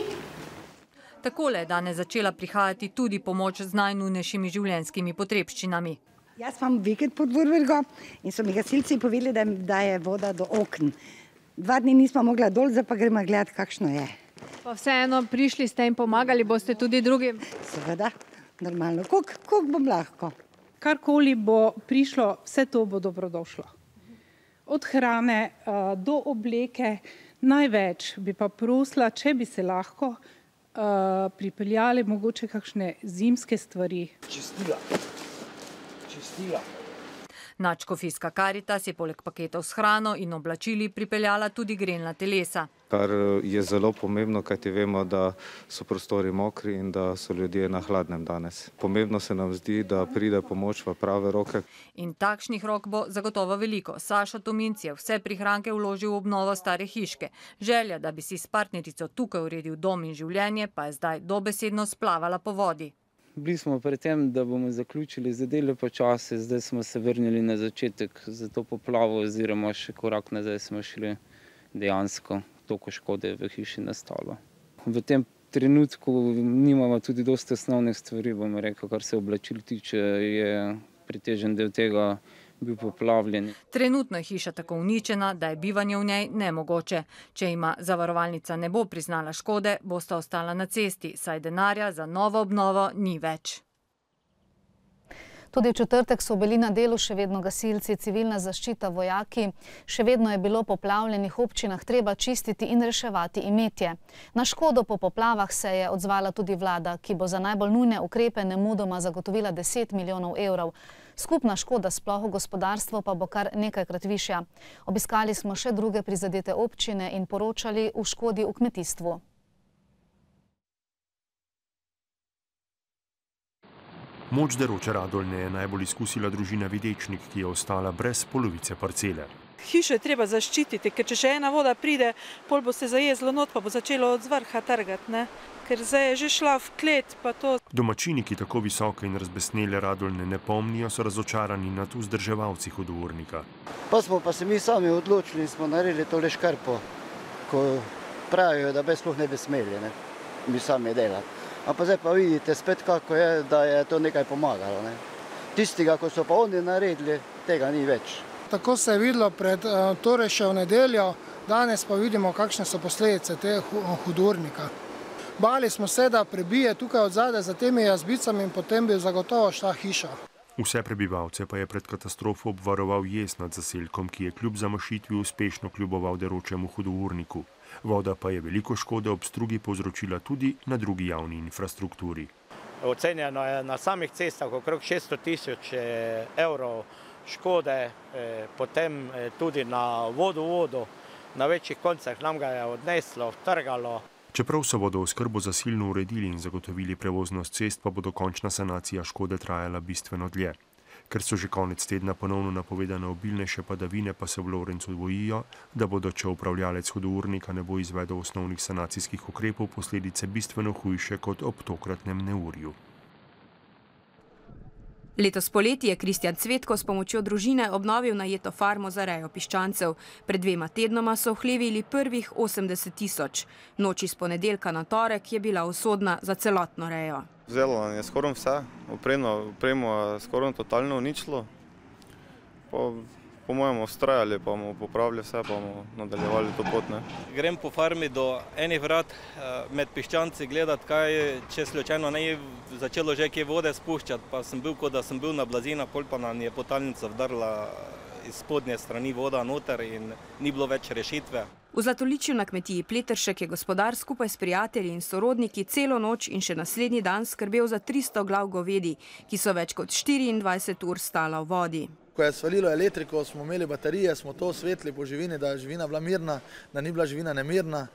Takole je danes začela prihajati tudi pomoč z najnujnejšimi življenjskimi potrebščinami. Jaz imam vikend pod Vurbergo in so mi gasilci povedali, da je voda do okn. 2 dni nismo mogla dol, zdaj pa gremo gledati, kakšno je. Pa vseeno prišli ste in pomagali, boste tudi drugim? Seveda, normalno. Koliko bom lahko? Karkoli bo prišlo, vse to bo dobrodošlo. Od hrane do obleke, največ bi pa prosila, če bi se lahko pripeljali mogoče kakšne zimske stvari. Čistila. Nadškofijska Karitas je poleg paketov s hrano in oblačili pripeljala tudi grelna telesa. Kar je zelo pomembno, kajti vemo, da so prostori mokri in da so ljudje na hladnem danes. Pomembno se nam zdi, da pride pomoč v prave roke. In takšnih rok bo zagotovo veliko. Sašo Tominc je vse prihranke vložil v obnovo stare hiške. Želja, da bi si s partnerico tukaj uredil dom in življenje, pa je zdaj dobesedno splavala po vodi. Bili smo pri tem, da bomo zaključili zadeve počasi, zdaj smo se vrnili na začetek za to poplavo oziroma še korak nazaj smo šli dejansko toliko škode v hiši nastalo. V tem trenutku nimamo tudi dosti osnovnih stvari, bomo rekel, kar se oblačil tiče, je pretežen del tega bil poplavljen. Trenutno je hiša tako uničena, da je bivanje v njej nemogoče. Če ima zavarovalnica ne bo priznala škode, bosta ostala na cesti, saj denarja za novo obnovo ni več. Tudi v četrtek so bili na delu še vedno gasilci, civilna zaščita, vojaki. Še vedno je bilo po poplavljenih občinah treba čistiti in reševati imetje. Na škodo po poplavah se je odzvala tudi vlada, ki bo za najbolj nujne ukrepe nemudoma zagotovila 10 milijonov evrov. Skupna škoda sploh v gospodarstvu pa bo kar nekajkrat višja. Obiskali smo še druge prizadete občine in poročali o škodi v kmetijstvu. Moč deroče Radolne je najbolj izkusila družina Videčnik, ki je ostala brez polovice parcele. Hišo je treba zaščititi, ker če še ena voda pride, pol bo se zajezlo not, pa bo začelo od zvrha trgati, ne? Ker zdaj je že šla v klet, pa to. Domačini, ki tako visoke in razbesnele Radolne ne pomnijo, so razočarani nad vzdrževalci hudournika. Pa smo pa se mi sami odločili in smo naredili tole škarpo, ko pravijo, da bi sploh ne bi smeli, ne? Mi sami delati. Ampak zdaj pa vidite spet, kako je, da je to nekaj pomagalo. Ne? Tistega, ko so pa oni naredili, tega ni več. Tako se je videlo torej še v nedeljo, danes pa vidimo, kakšne so posledice tega hudournika. Bali smo se, da prebije tukaj od zadaj za temi jazbicami in potem bi zagotovo šla hiša. Vse prebivalce pa je pred katastrofo obvaroval jez nad zaselkom, ki je kljub zamašitvi uspešno kljuboval deročemu hudourniku. Voda pa je veliko škode ob strugi povzročila tudi na drugi javni infrastrukturi. Ocenjeno je na samih cestah okrog 600 000 evrov škode, potem tudi na vodovodu, na večjih koncah nam ga je odneslo, vtrgalo. Čeprav so vodooskrbo zasilno uredili in zagotovili prevoznost cest, pa bo dokončna sanacija škode trajala bistveno dlje. Ker so že konec tedna ponovno napovedane obilnejše padavine, pa se v Lovrencu bojijo, da bodo, če upravljalec hudournika ne bo izvedel osnovnih sanacijskih ukrepov, posledice bistveno hujše kot ob tokratnem neurju. Letos poleti je Kristjan Cvetko s pomočjo družine obnovil najeto farmo za rejo piščancev. Pred 2 tednoma so vhlevili prvih 80 000. Noč iz ponedeljka na torek je bila usodna za celotno rejo. Vzelo nam je skoraj vse, opremo skoraj totalno uničilo. Po mojem ustrajali, pa bomo popravili vse, pa bomo nadaljevali to pot. Grem po farmi do enih vrat med piščanci gledati, kaj, če slučajno ne je začelo že kje vode spuščati, pa sem bil, kot da sem bil na blazina, pol pa nam je potalnica vdrla iz spodnje strani voda noter in ni bilo več rešitve. V Zlatoličju na kmetiji Pleteršek je gospodar skupaj s prijatelji in sorodniki celo noč in še naslednji dan skrbel za 300 glav govedi, ki so več kot 24 ur stala v vodi. Ko je svalilo elektriko, smo imeli baterije, smo to osvetili po živini, da je živina bila mirna, da ni bila živina nemirna,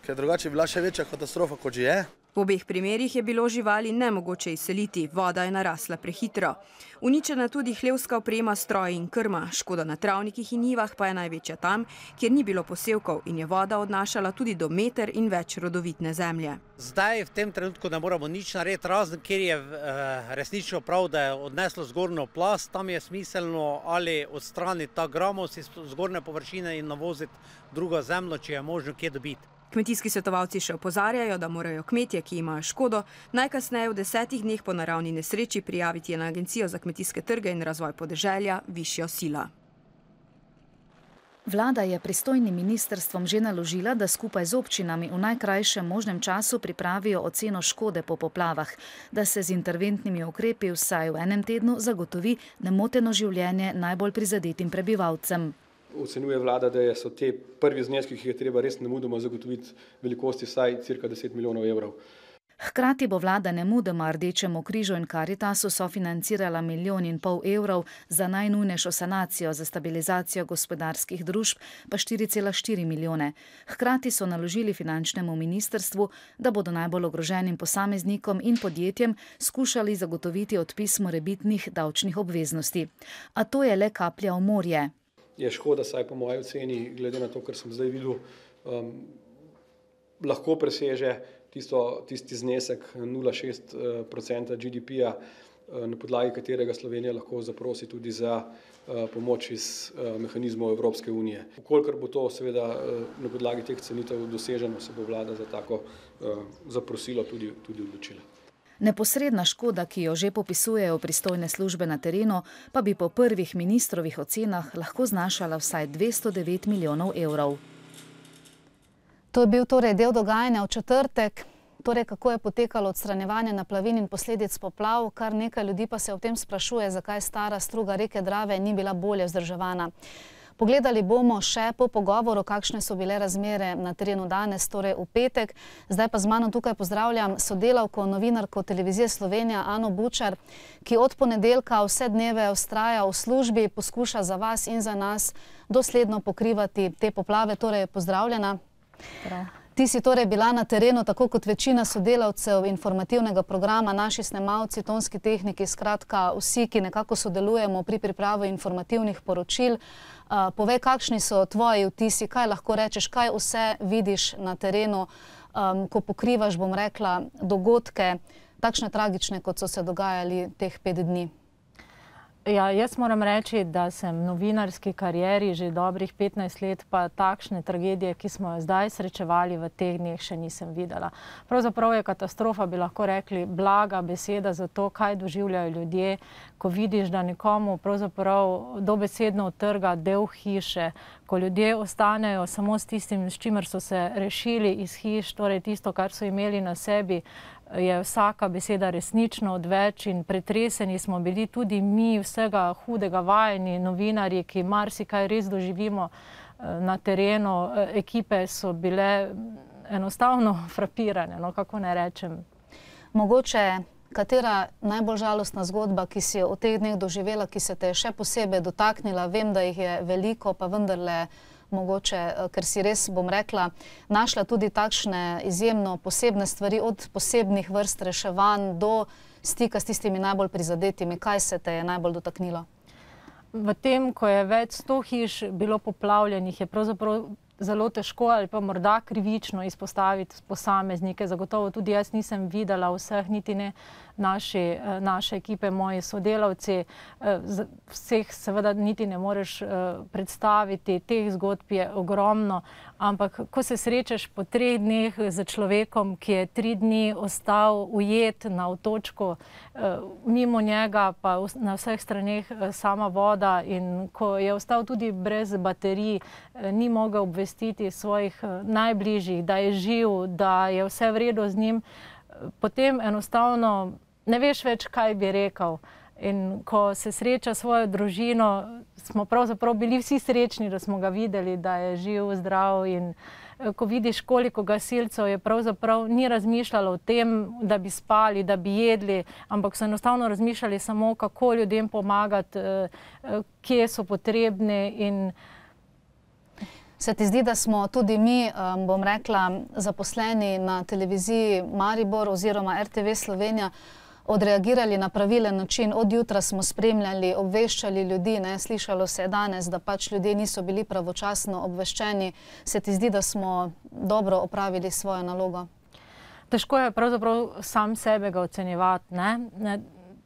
ker drugače je bila še večja katastrofa, kot že je. V obeh primerih je bilo živali nemogoče izseliti, voda je narasla prehitro. Uničena tudi hlevska oprema, stroji in krma, škoda na travnikih in njivah pa je največja tam, kjer ni bilo posevkov in je voda odnašala tudi do meter in več rodovitne zemlje. Zdaj v tem trenutku ne moramo nič narediti, razen kjer je resnično prav, da je odneslo zgornjo plast, tam je smiselno ali odstraniti ta gramoz iz zgornje površine in navoziti drugo zemljo, če je možno kje dobiti. Kmetijski svetovalci še opozarjajo, da morajo kmetje, ki imajo škodo, najkasneje v 10 dneh po naravni nesreči prijaviti na Agencijo za kmetijske trge in razvoj podeželja višjo silo. Vlada je pristojnim ministrstvom že naložila, da skupaj z občinami v najkrajšem možnem času pripravijo oceno škode po poplavah, da se z interventnimi ukrepi vsaj v enem tednu zagotovi nemoteno življenje najbolj prizadetim prebivalcem. Ocenjuje vlada, da so te prvi zneski, ki jih je treba res nemudoma zagotoviti, velikosti vsaj cirka 10 milijonov evrov. Hkrati bo vlada nemudoma Rdečemu križu in Karitasu sofinancirala 1,5 milijona evrov za najnujnejšo sanacijo, za stabilizacijo gospodarskih družb pa 4,4 milijone. Hkrati so naložili finančnemu ministrstvu, da bodo najbolj ogroženim posameznikom in podjetjem skušali zagotoviti odpis morebitnih davčnih obveznosti. A to je le kaplja v morje. Je škoda, saj po moji oceni, glede na to, kar sem zdaj videl, lahko preseže tisti znesek 0,6% GDP-ja, na podlagi katerega Slovenija lahko zaprosi tudi za pomoč iz mehanizmov Evropske unije. Vkolikor bo to seveda na podlagi teh cenitev doseženo, se bo vlada za tako zaprosilo tudi odločila. Neposredna škoda, ki jo že popisujejo pristojne službe na terenu, pa bi po prvih ministrovih ocenah lahko znašala vsaj 209 milijonov evrov. To je bil torej del dogajanja v četrtek, torej kako je potekalo odstranjevanje naplavin in posledic poplav, kar nekaj ljudi pa se o tem sprašuje, zakaj stara struga reke Drave ni bila bolje vzdrževana. Pogledali bomo še po pogovoru, kakšne so bile razmere na terenu danes, torej v petek. Zdaj pa z mano tukaj pozdravljam sodelavko, novinarko Televizije Slovenija Ano Bučar, ki od ponedeljka vse dneve vztraja v službi, poskuša za vas in za nas dosledno pokrivati te poplave. Torej, pozdravljena. Ti si torej bila na terenu, tako kot večina sodelavcev informativnega programa, naši snemalci, tonski tehniki, skratka vsi, ki nekako sodelujemo pri pripravi informativnih poročil. Povej, kakšni so tvoji vtisi, kaj lahko rečeš, kaj vse vidiš na terenu, ko pokrivaš, bom rekla, dogodke, takšne tragične, kot so se dogajali teh 5 dni. Ja, jaz moram reči, da sem v novinarski karieri že dobrih 15 let, pa takšne tragedije, ki smo jo zdaj srečevali v teh dneh, še nisem videla. Pravzaprav je katastrofa, bi lahko rekli, blaga beseda za to, kaj doživljajo ljudje, ko vidiš, da nekomu pravzaprav dobesedno utrga del hiše, ko ljudje ostanejo samo s tistim, s čimer so se rešili iz hiš, torej tisto, kar so imeli na sebi, je vsaka beseda resnično odveč in pretreseni smo bili tudi mi vsega hudega vajeni novinarji, ki marsikaj res doživimo na terenu. Ekipe so bile enostavno frapirane, no kako ne rečem. Mogoče katera najbolj žalostna zgodba, ki si jo v teh dneh doživela, ki se te je še posebej dotaknila? Vem, da jih je veliko, pa vendarle mogoče, ker si res, bom rekla, našla tudi takšne izjemno posebne stvari, od posebnih vrst reševanj do stika s tistimi najbolj prizadetimi. Kaj se te je najbolj dotaknilo? V tem, ko je več 100 hiš bilo poplavljenih, je pravzaprav zelo težko ali pa morda krivično izpostaviti posameznike. Zagotovo tudi jaz nisem videla vseh, niti ne naše ekipe, moji sodelavci. Vseh seveda niti ne moreš predstaviti, teh zgodb je ogromno, ampak ko se srečaš po 3 dneh z človekom, ki je 3 dni ostal ujet na otočku, mimo njega pa na vseh straneh sama voda, in ko je ostal tudi brez baterij, ni mogel obvestiti svojih najbližjih, da je živ, da je vse v redu z njim, potem enostavno ne veš več, kaj bi rekel. In ko se sreča svojo družino, smo pravzaprav bili vsi srečni, da smo ga videli, da je živ, zdrav, in ko vidiš, koliko gasilcev je pravzaprav ni razmišljalo o tem, da bi spali, da bi jedli, ampak so enostavno razmišljali samo, kako ljudem pomagati, kje so potrebni. In se ti zdi, da smo tudi mi, bom rekla, zaposleni na televiziji Maribor oziroma RTV Slovenija odreagirali na pravilen način? Od jutra smo spremljali, obveščali ljudi, slišalo se je danes, da pač ljudje niso bili pravočasno obveščeni. Se ti zdi, da smo dobro opravili svojo nalogo? Težko je pravzaprav sam sebe ga ocenjevati, ne?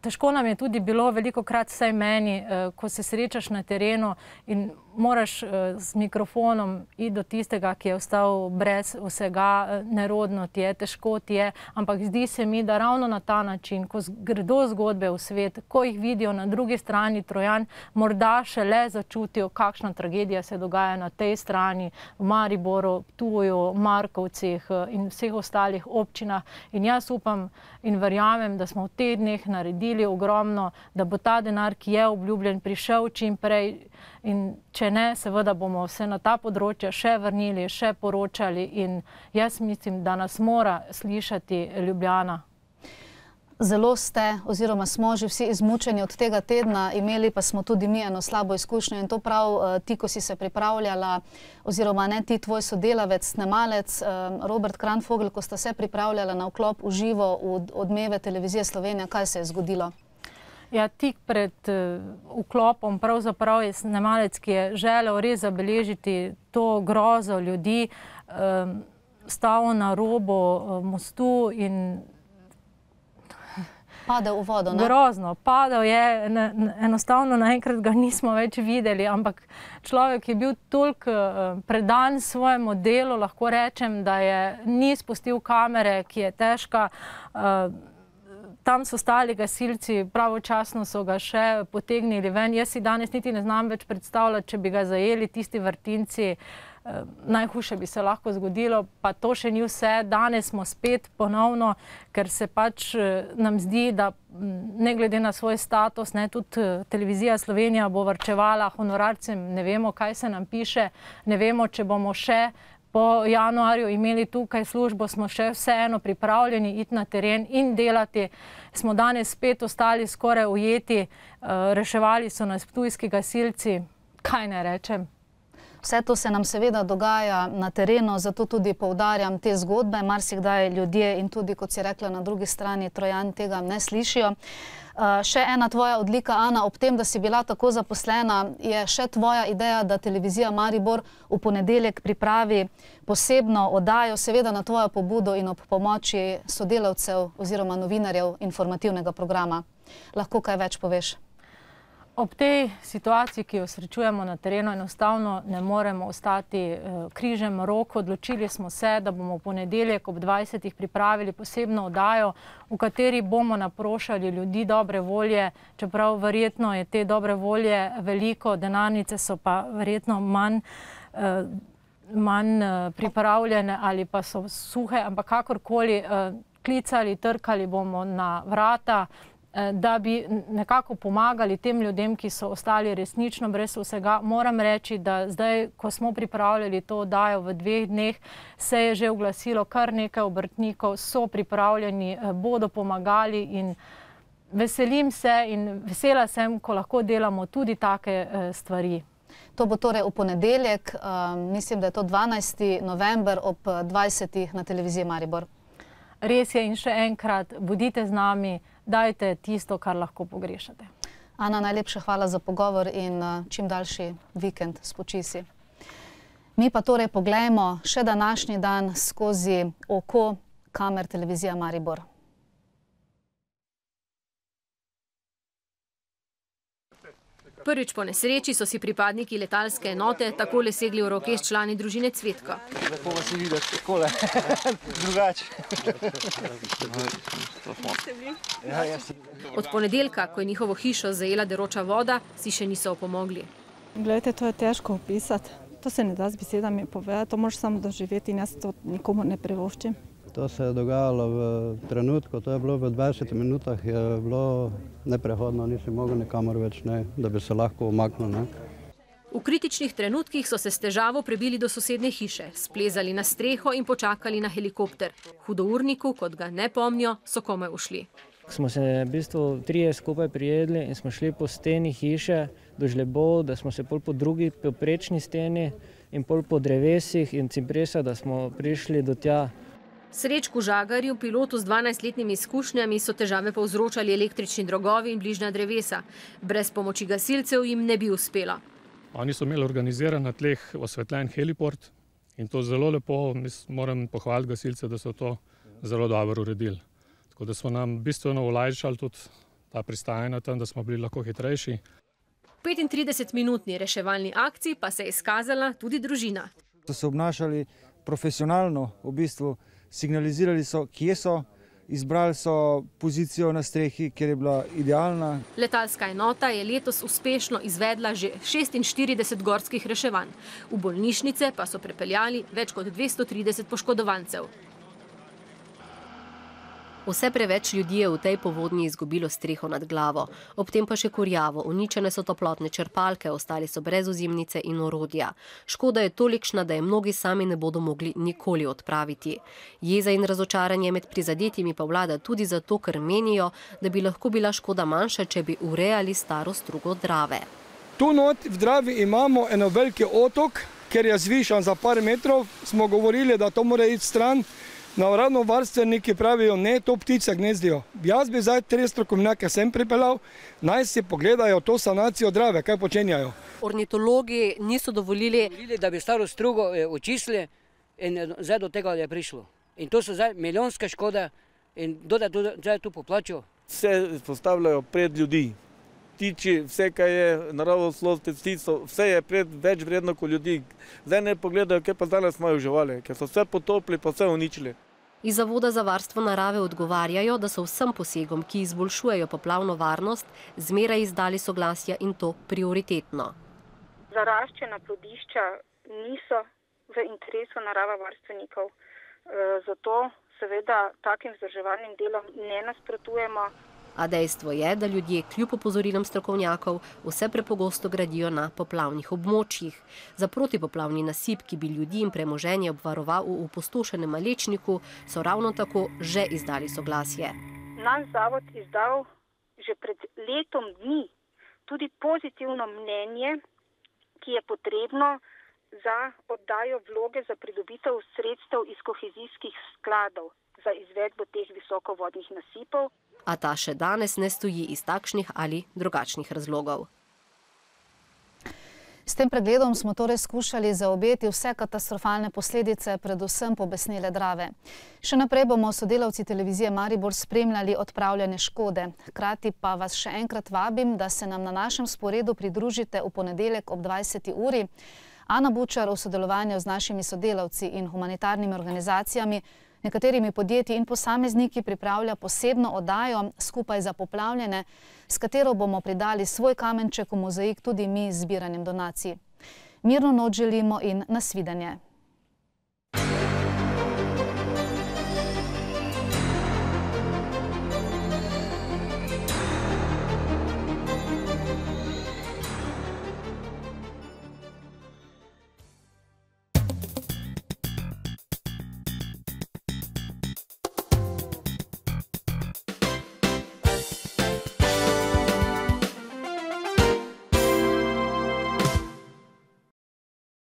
Težko nam je tudi bilo velikokrat, vsaj meni, ko se srečaš na terenu in moraš z mikrofonom iti do tistega, ki je ostal brez vsega, nerodno ti je, težko ti je, ampak zdi se mi, da ravno na ta način, ko gredo zgodbe v svet, ko jih vidijo na drugi strani Trojan, morda šele začutijo, kakšna tragedija se dogaja na tej strani, v Mariboru, Ptuju, Markovcih in vseh ostalih občinah. In jaz upam in verjamem, da smo v teh dneh naredili ogromno, da bo ta denar, ki je obljubljen, prišel čim prej. In če ne, seveda bomo se na ta področja še vrnili, še poročali in jaz mislim, da nas mora slišati Ljubljana. Zelo ste, oziroma smo že vsi izmučeni od tega tedna, imeli pa smo tudi mi eno slabo izkušnjo in to prav ti, ko si se pripravljala, oziroma ne ti, tvoj sodelavec, snemalec Robert Kranfogel, ko sta se pripravljala na vklop v živo v Odmeve televizije Slovenija, kaj se je zgodilo? Ja, tik pred vklopom pravzaprav je snemalec, ki je želel res zabeležiti to grozo ljudi, stal na robu mostu in padel v vodo, ne? Grozno. Padel je, enostavno naenkrat ga nismo več videli, ampak človek je bil toliko predan svojemu delu, lahko rečem, da ni spustil kamere, ki je težka. Tam so stali gasilci, pravočasno so ga še potegnili ven. Jaz si danes niti ne znam več predstavljati, če bi ga zajeli tisti vrtinci. Najhujše bi se lahko zgodilo, pa to še ni vse. Danes smo spet ponovno, ker se pač nam zdi, da ne glede na svoj status, tudi televizija Slovenija bo varčevala honorarcem, ne vemo, kaj se nam piše, ne vemo, če bomo še po januarju imeli tukaj službo, smo še vseeno pripravljeni iti na teren in delati. Smo danes spet ostali skoraj ujeti, reševali so nas ptujski gasilci, kaj ne rečem. Vse to se nam seveda dogaja na terenu, zato tudi poudarjam te zgodbe. Marsikdaj ljudje in tudi, kot si rekla, na drugi strani Trojan tega ne slišijo. Še ena tvoja odlika, Ana, ob tem, da si bila tako zaposlena, je še tvoja ideja, da televizija Maribor v ponedeljek pripravi posebno oddajo, seveda na tvojo pobudo in ob pomoči sodelavcev oziroma novinarjev informativnega programa. Lahko kaj več poveš? Ob tej situaciji, ki jo srečujemo na terenu, enostavno ne moremo ostati križem rok. Odločili smo se, da bomo v ponedeljek ob 20. pripravili posebno oddajo, v kateri bomo naprošali ljudi dobre volje, čeprav verjetno je te dobre volje veliko, denarnice so pa verjetno manj pripravljene ali pa so suhe, ampak kakorkoli klicali, trkali bomo na vrata, da bi nekako pomagali tem ljudem, ki so ostali resnično brez vsega. Moram reči, da zdaj, ko smo pripravljali to oddajo v 2 dneh, se je že oglasilo kar nekaj obrtnikov, so pripravljeni, bodo pomagali in veselim se in vesela sem, ko lahko delamo tudi take stvari. To bo torej v ponedeljek, mislim, da je to 12. november ob 20. na televiziji Maribor. Res je in še enkrat, bodite z nami, dajte tisto, kar lahko pogrešate. Ana, najlepša hvala za pogovor in čim daljši vikend, spočij si. Mi pa torej poglejmo še današnji dan skozi oko kamer televizija Maribor. Prvič po nesreči so si pripadniki letalske enote takole segli v roke s člani družine Cvetka. Lepo vas je videti, takole, drugače. Od ponedeljka, ko je njihovo hišo zajela deroča voda, si še niso opomogli. Glejte, to je težko opisati. To se ne da z besedami povedati, to moraš samo doživeti in jaz to nikomu ne privoščim. To se je dogajalo v trenutku, to je bilo v 20 minutah, je bilo neprehodno, nisi mogel nikamor več, da bi se lahko umaknil. V kritičnih trenutkih so se s težavo prebili do sosednje hiše, splezali na streho in počakali na helikopter. Hudourniku, kot ga ne pomnijo, so komaj ušli. Smo se v bistvu 3 skupaj prijedli in smo šli po steni hiše do žlebov, da smo se pol po drugi poprečni steni in pol po drevesih in cipresa, da smo prišli do tja. Srečku Žagarju, pilotu z 12-letnimi izkušnjami, so težave povzročali električni drogovi in bližnja drevesa. Brez pomoči gasilcev jim ne bi uspelo. Oni so imeli organiziran na tleh osvetljen heliport in to zelo lepo, moram pohvaliti gasilce, da so to zelo dobro uredili. Tako da so nam bistveno olajšali tudi ta pristajanja tam, da smo bili lahko hitrejši. 35-minutni reševalni akciji pa se je izkazala tudi družina. So se obnašali profesionalno, v bistvu signalizirali so, kje so, izbrali so pozicijo na strehi, kjer je bila idealna. Letalska enota je letos uspešno izvedla že 46 gorskih reševanj. V bolnišnice pa so prepeljali več kot 230 poškodovancev. Vse preveč ljudi je v tej povodnji izgubilo streho nad glavo. Ob tem pa še kurjavo, uničene so toplotne črpalke, ostali so brez ozimnice in orodja. Škoda je tolikšna, da je mnogi sami ne bodo mogli nikoli odpraviti. Jeza in razočaranje med prizadetimi pa vlada tudi zato, ker menijo, da bi lahko bila škoda manjša, če bi urejali staro strugo Drave. Tu not v Dravi imamo eno veliki otok, ker je zvišan za par metrov. Smo govorili, da to mora iti stran. Naravovarstveniki pravijo, ne, to ptice gnezdijo. Jaz bi zdaj 3 strokovnjake sem pripeljal, naj si pogledajo to sanacijo Drave, kaj počenjajo. Ornitologi niso dovolili, da bi staro strugo očistili in zdaj do tega je prišlo. In to so zdaj milijonske škode in kdo da zdaj tu poplačil. Vse postavljajo pred ljudi. Ptiči, vse, kaj je naravoslovce, ptico, vse je več vredno kot ljudi. Zdaj ne pogledajo, kaj pa danes imajo živali, ker so vse potopili, pa vse uničili. Iz Zavoda za varstvo narave odgovarjajo, da so vsem posegom, ki izboljšujejo poplavno varnost, zmeraj izdali soglasja in to prioritetno. Zaraščena plodišča niso v interesu naravovarstvenikov, zato seveda takim vzdrževalnim delom ne nasprotujemo. A dejstvo je, da ljudje kljub opozorilom strokovnjakov vse prepogosto gradijo na poplavnih območjih. Za protipoplavni nasip, ki bi ljudi in premoženje obvaroval v opustošenem Malečniku, so ravno tako že izdali soglasje. Naš zavod izdal že pred letom dni tudi pozitivno mnenje, ki je potrebno za oddajo vloge za pridobitev sredstev iz kohezijskih skladov za izvedbo teh visokovodnih nasipov. A ta še danes ne stoji iz takšnih ali drugačnih razlogov. S tem pregledom smo torej skušali zaobjeti vse katastrofalne posledice, predvsem pobesnele Drave. Še naprej bomo sodelavci televizije Maribor spremljali odpravljanje škode. Hkrati pa vas še enkrat vabim, da se nam na našem sporedu pridružite v ponedeljek ob 20. uri. Ana Bučar v sodelovanju z našimi sodelavci in humanitarnimi organizacijami, nekaterimi podjetji in posamezniki pripravlja posebno oddajo Skupaj za poplavljene, s katero bomo pridali svoj kamenček v mozaik tudi mi z zbiranjem donacij. Mirno noč želimo in nasvidenje.